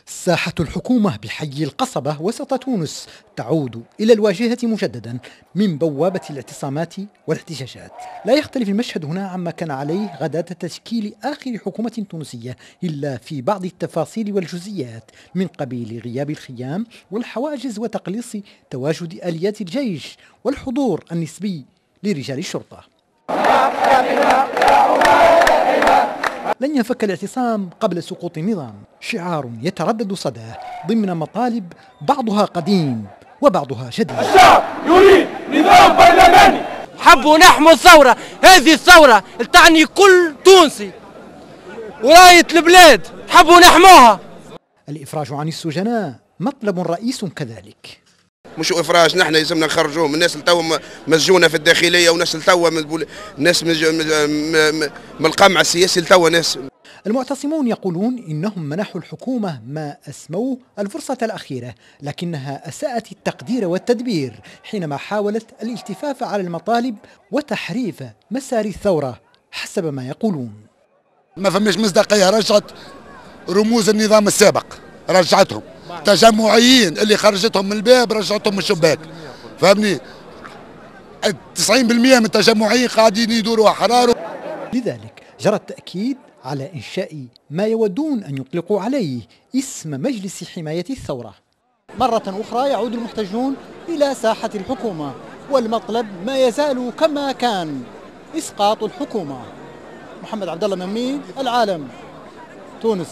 ساحة الحكومة بحي القصبة وسط تونس تعود إلى الواجهة مجددا من بوابة الاعتصامات والاحتجاجات. لا يختلف المشهد هنا عما كان عليه غداة تشكيل آخر حكومة تونسية، إلا في بعض التفاصيل والجزئيات من قبيل غياب الخيام والحواجز وتقليص تواجد آليات الجيش والحضور النسبي لرجال الشرطة. لن ينفك الاعتصام قبل سقوط النظام، شعار يتردد صداه ضمن مطالب بعضها قديم وبعضها جديد. الشعب يريد نظام برلماني. حبوا نحموا الثورة، هذه الثورة تعني كل تونسي وراية البلاد، حبوا نحموها. الإفراج عن السجناء مطلب رئيس كذلك. مش افراج، نحن لازمنا نخرجوهم، الناس اللي توا مسجونه في الداخليه وناس اللي توا ناس من القمع السياسي اللي توا ناس. المعتصمون يقولون انهم منحوا الحكومه ما اسموه الفرصه الاخيره، لكنها اساءت التقدير والتدبير حينما حاولت الالتفاف على المطالب وتحريف مسار الثوره حسب ما يقولون. ما فماش مصداقيه، رجعت رموز النظام السابق، رجعتهم تجمعيين اللي خرجتهم من الباب رجعتهم من الشباك، فهمني؟ 90% من التجمعيين قاعدين يدوروا احرار. لذلك جرى التأكيد على إنشاء ما يودون أن يطلقوا عليه اسم مجلس حماية الثورة. مرة أخرى يعود المحتجون إلى ساحة الحكومة، والمطلب ما يزال كما كان، إسقاط الحكومة. محمد عبد الله ممين، العالم، تونس.